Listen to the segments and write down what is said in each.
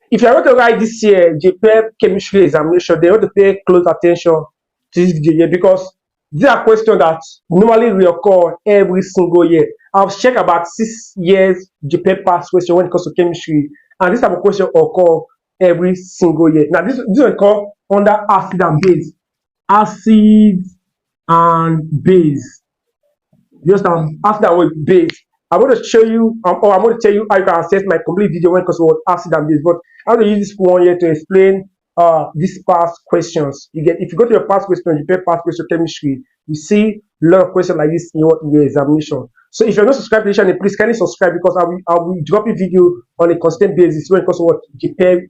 if you are going to write this year JUPEB chemistry examination, they want to pay close attention to this video here, because these are questions that normally reoccur every single year. I've checked about 6 years JUPEB past question when it comes to chemistry, and this type of question occur every single year. Now this will call under acid and base. Acid and base. You understand? Acid and base. I'm going to show you, or I'm going to tell you how you can access my complete video when it comes to acid and base. But I'm going to use this one here to explain these past questions. You get, if you go to your past question, you prepare past question chemistry, you see a lot of questions like this in your examination. So if you're not subscribed to the channel, please kindly subscribe, because I'll be dropping video on a constant basis when it comes to what JUPEB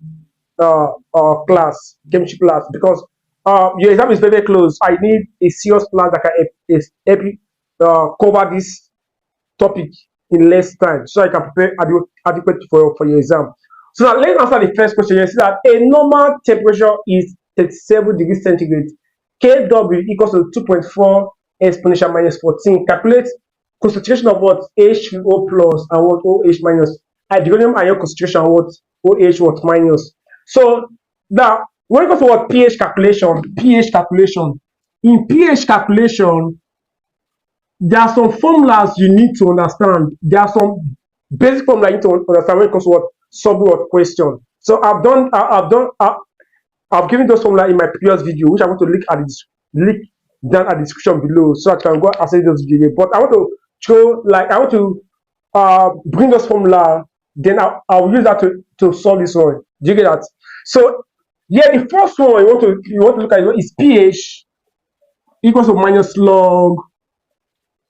class, chemistry class, because your exam is very close. I need a serious plan that can help you cover this topic in less time, so I can prepare adequate for your exam. So now let's answer the first question. You see that a normal temperature is 37 degrees centigrade. Kw equals to 2.4 exponential minus 14. Calculate concentration of what? H3O plus and what? OH minus. Hydronium ion concentration and what? OH what minus. So now when it comes to what? pH calculation. In pH calculation, there are some formulas you need to understand. There are some basic formulas you need to understand when it comes to what? Solving what question. So I've given those formulas in my previous video, which I'm going to link down at the description below, so I can go access those videos. But I want to show, like, I want to bring those formula, then I'll use that to solve this one. Do you get that? So yeah, the first one you want to look at is pH equals to minus log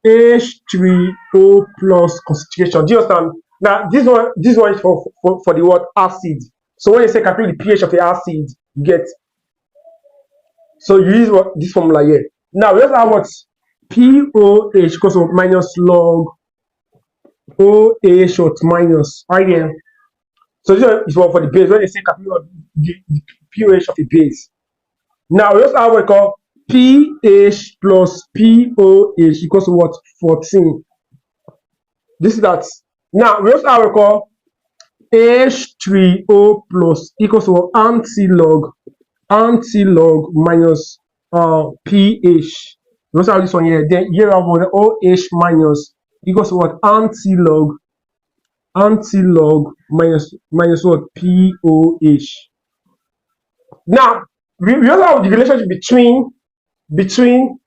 H3O plus concentration. Do you understand? Now this one is for the word acid. So when you say calculate the pH of the acid, you get, so you use this formula here. Now we also have what? POH equals to minus log OH what minus right here. So this one is for the base. When you say calculate the pH of the base. Now we also have what we call pH plus POH equals to what? 14. This is that. Now we also have what we call H3O plus equals to anti-log minus pH. We also have this one here. Then here we have what? OH minus equals to what? Anti-log minus what? POH. Now we also have the relationship between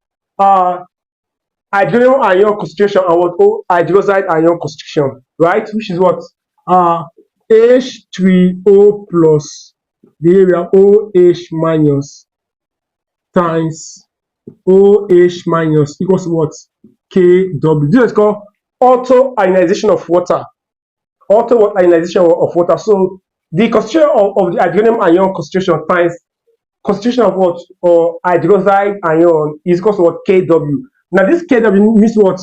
hydronium ion concentration and what? Hydroxide ion concentration, right? Which is what? H3O plus the area OH minus times OH minus equals to what? Kw. This is called auto ionization of water. Auto ionization of water. So the concentration of the hydronium ion concentration times concentration of what? Or hydroxide ion is equal to what? Kw. Now this Kw means what?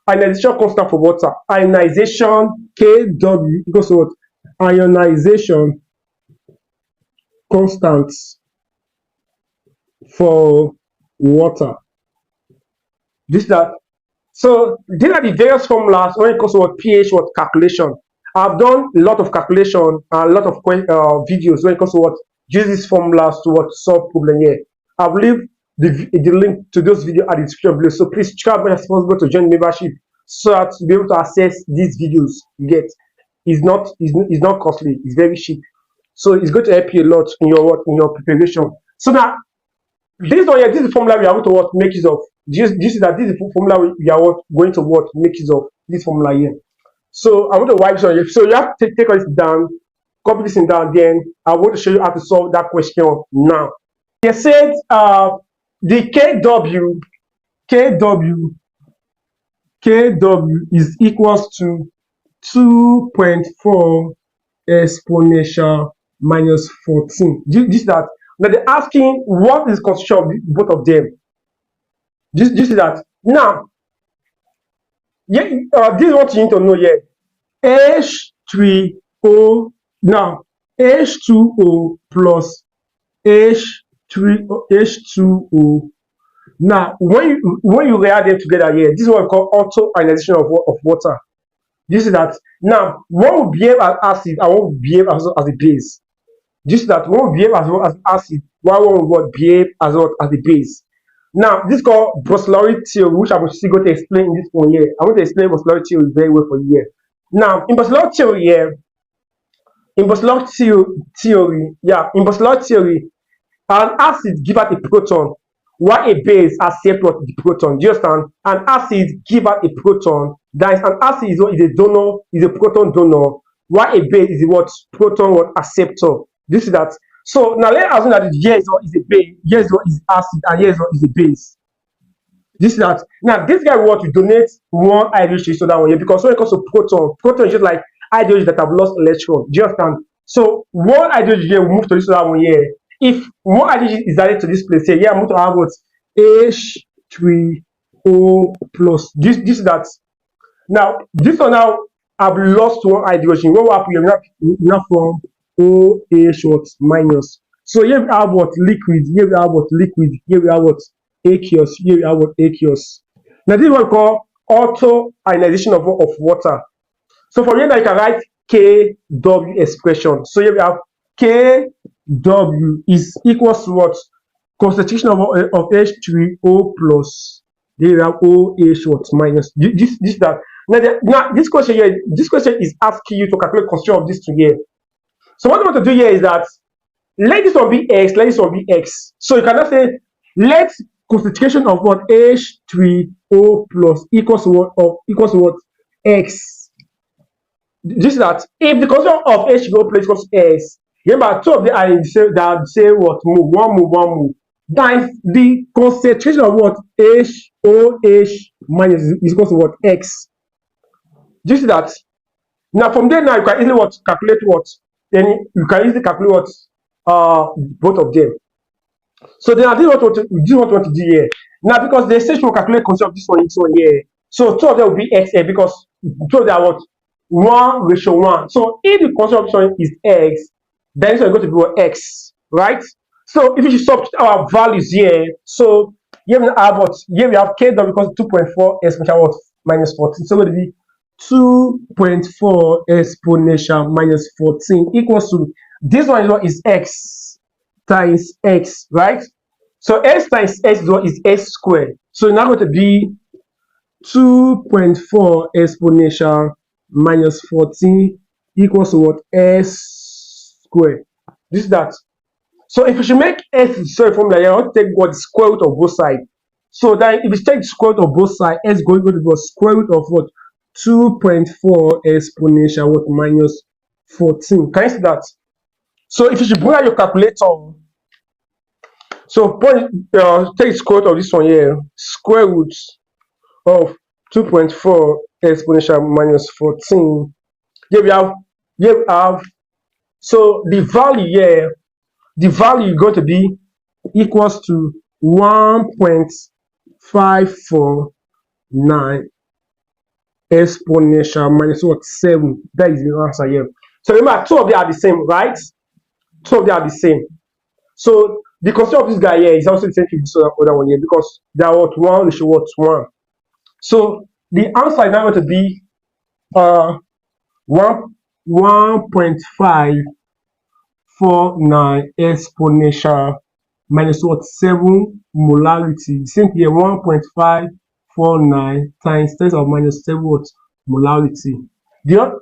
Ionization constant for water. Ionization Kw equals to what? Ionization constant for water. This that. So these are the various formulas when it comes to what? pH what calculation. I've done a lot of calculation and a lot of videos when it comes to what? Use these formulas to what? Solve problem here. I will leave the link to those videos at the description below. So please try as much as possible to join the membership, so that to be able to access these videos you get. It's not costly, it's very cheap. So it's going to help you a lot in your preparation. So now this one here, this is the formula we are going to what? Make use of. This is the formula we are going to what? Make use of this formula here. So I want to wipe this on here. So you have to take this down, copy this down, then I want to show you how to solve that question now. They said the Kw is equals to 2.4 exponential minus 14. This is that. Now they're asking what is the concentration of both of them. This is that. Now, yeah, this is what you need to know here. H3O. Now, H2O plus H2O. Now, when you react them together here, this is what we call auto ionization of water. This is that. Now, one will behave as acid and one will behave as a base. Just that one will behave as well as acid, while one will behave as well as the base. Now, this is called Bronsted-Lowry theory, which I'm still going to explain in this one here. I want to explain Bronsted-Lowry theory very well for you here. Now, in Bronsted-Lowry theory here, in Bronsted-Lowry theory, yeah, in Bronsted-Lowry theory, an acid give out a proton, while a base accept what the proton. Do you understand? An acid give out a proton. That is, an acid is what is a donor, is a proton donor, while a base is what proton what acceptor. This is that. So now let's assume that here is what is a base, here is what is acid, and here is what is a base. This is that. Now this guy want to donate one hydrogen to that one here, because when it comes to proton is just like hydrogen that have lost electron. Do you understand? So one hydrogen here will move to this other one here. If one hydrogen is added to this place here, I'm going to have what H3O plus. This is that. Now this one now I've lost one hydrogen. What will happen? You now form OH what minus. So here we have what liquid. Here we have what liquid. Here we have what aqueous. Here we have what aqueous. Now this is what we call auto ionization of water. So for here now you can write Kw expression. So here we have Kw is equals to what? Concentration of H3O plus. Here we have OH what minus. This that. Now this question here, this question is asking you to calculate concentration of this two here. So what I want to do here is that let this one be X, let this one be X. So you cannot say let concentration of what H3O plus equals to what X. This is that if the concentration of H3O plus equals to X, remember two of them are that say what move, one move. Then the concentration of what HOH minus is equals to what X. This is that. Now from there now you can easily what calculate what. Then you can easily calculate what both of them. So then I did what we want to do here. Now because the stage will calculate concentration of this one here. So two of them will be X here because two of them are what 1:1. So if the concentration of this one is X, then this one is going to be what X, right? So if you substitute our values here, so here we have what? Here we have Kw because 2.4 exponential what minus 14. So it's going to be 2.4 exponential minus 14 equals to this one is what is X times X, right? So X times X is what is X squared. So it's now going to be 2.4 exponential minus 14 equals to what S squared. This is that. So if you should make S the formula, you want to take what the square root of both sides. So then if you take the square root of both sides, S is going to be what square root of what 2.4 exponential what minus 14. Can you see that? So if you should bring out your calculator, so take the square root of this one here, square root of 2.4 exponential minus 14. Here we have, so the value here, the value is going to be equals to 1.549 exponential minus what 7. That is the answer here. So remember, two of them are the same, right? Two of them are the same. So the concentration of this guy here is also the same thing as the other one here because they are what 1:1. So the answer is now going to be 1.549 exponential minus what 7 molarity. Same here, 1.549 times 10 of minus 7 what molarity. The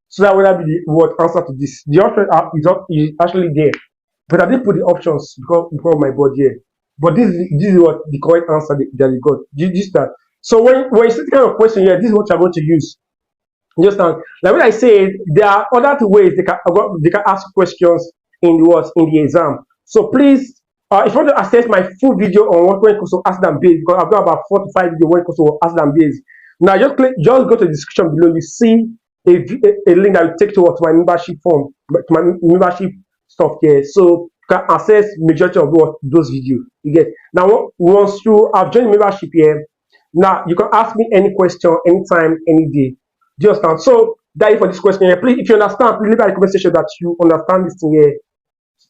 so that would be the what answer to this. The option is actually there, but I didn't put the options because of my board here. But this is what the correct answer that you got. This that. So when you see this kind of question here, this is what you're going to use. You understand? Like when I said, there are other two ways they can ask questions in the exam. So please, if you want to access my full video on what when it comes to acid and base, because I've done about 4 to 5 videos when it comes to acid and base. Now just go to the description below. You see a link that will take to my membership form, to my membership stuff here. So you can access majority of those videos. You get now once you have joined the membership here. Now you can ask me any question, anytime, any day. Do you understand? So that is for this question here. Please, if you understand, please leave a comment section that you understand this thing here.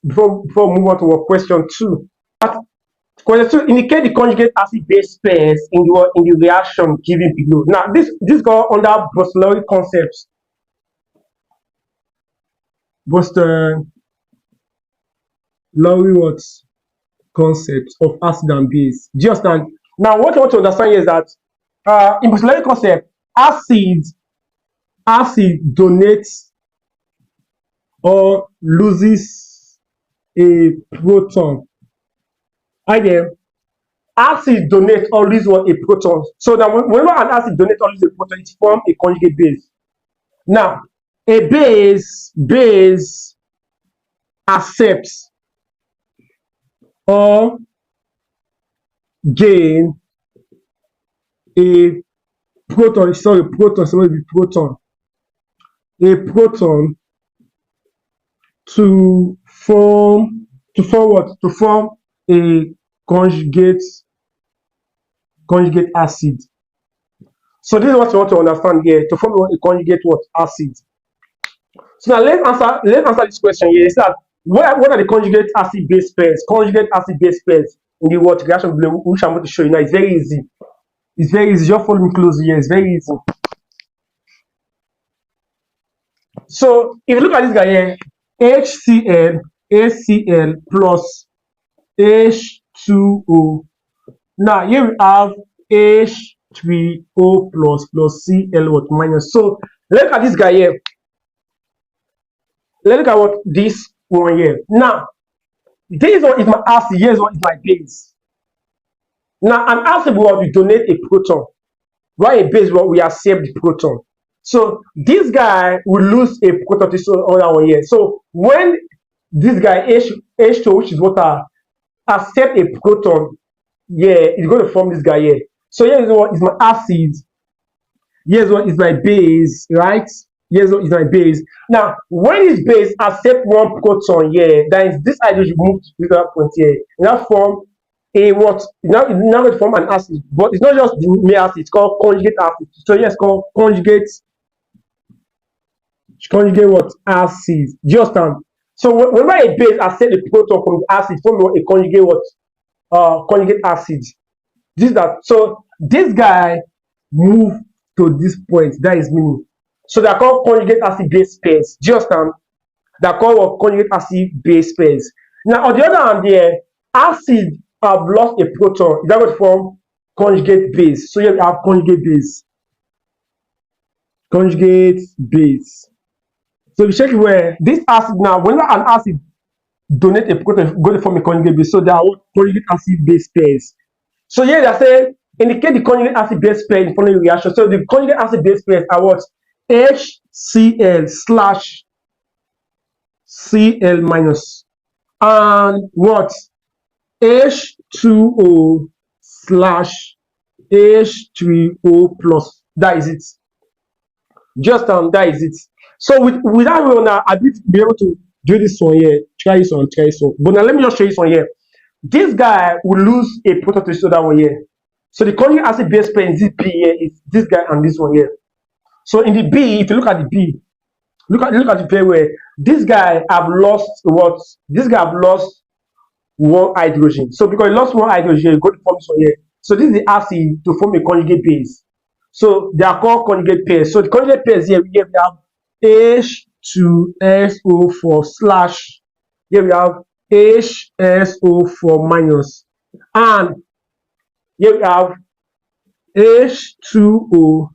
Before we move on to question 2. Question 2, indicate the conjugate acid base pairs in the reaction given below. Now this goes under Bronsted-Lowry concepts. Lowry what concept of acid and base. Do you understand? Now, what I want to understand here is that in Bronsted-Lowry concept, acid donates or loses a proton. Either acid donates or loses what a proton. So that whenever an acid donates or loses a proton, it forms a conjugate base. Now, a base accepts or gain a proton, a proton to form what? To form a conjugate acid. So this is what you want to understand here, to form a conjugate what? Acid. So now let's answer this question here. Is that what are the conjugate acid base pairs? Conjugate acid base pairs in the what reaction below, which I'm going to show you now. It's very easy. It's very easy. Just follow me closely here. It's very easy. So if you look at this guy here, HCl plus H2O. Now here we have H3O plus Cl what minus. So look at this guy here. Let's look at what this one here. Now, this one is my acid, here's one is my base. Now, an acid will donate a proton, while a base will accept the proton. So this guy will lose a proton to this other one here. So when this guy H2, which is water, accept a proton, yeah, it's going to form this guy here. So here's one is my acid, here's one is my base, right? Here's what is my base. Now, when this base accept one proton here, that is this hydrogen move to this other point here. Now form a what? Now going to form an acid, but it's not just the mere acid, it's called conjugate acid. So yes, called conjugate what? Acid. Do you understand? So whenever a base accept a proton from the acid, form a conjugate what? Conjugate acid. This is that. So this guy move to this point. That is meaning. So they are called conjugate acid base pairs. Do you understand? They are called what? Conjugate acid base pairs. Now, on the other hand, here, acid have lost a proton. That would form conjugate base. So here we have conjugate base. Conjugate base. So we check where this acid now, whenever an acid donate a proton, going to form a conjugate base. So they are conjugate acid base pairs. So here they are saying, indicate the conjugate acid base pair in the following reaction. So the conjugate acid base pairs are what? HCl slash Cl minus and what? H2O slash H3O plus. That is it. Just that is it. So with that one now, I will be able to do this one here. Try this one. But now let me just show you this one here. This guy will lose a proton to this other one here. So the conjugate acid base pair in this B here is this guy and this one here. So in the B, if you look at the B, look at it very well. This guy have lost what? This guy have lost one hydrogen. So because he lost one hydrogen, go to form this one here. So this is the acid to form a conjugate base. So they are called conjugate pairs. So the conjugate pairs here, we have H2SO4 slash. Here we have HSO4 minus. And here we have H2O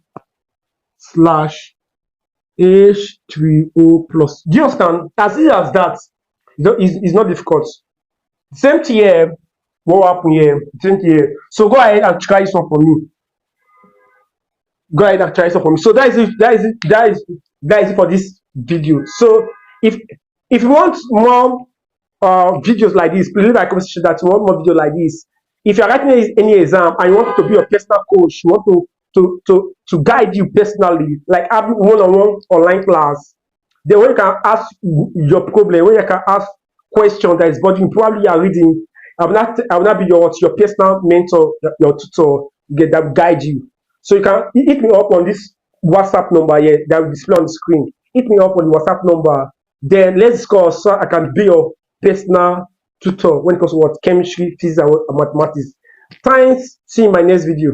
slash H3O plus. Do you understand? As easy as that. It's not difficult. Same thing here. What happened here? Same thing here. So go ahead and try this one for me. Go ahead and try this one for me. So that is it for this video. So if you want more videos like this, please leave a comment section that you want more videos like this. If you're writing any exam and you want to be your personal coach, you want to guide you personally, like having one-on-one online class, then when you can ask your problem, when you can ask questions that is bothering you, probably you are reading, I will not be your personal mentor, your tutor, that will guide you. So you can hit me up on this WhatsApp number here that will display on the screen. Hit me up on the WhatsApp number. Then let's discuss so I can be your personal tutor when it comes to what? Chemistry, physics, and mathematics. Thanks. See you in my next video.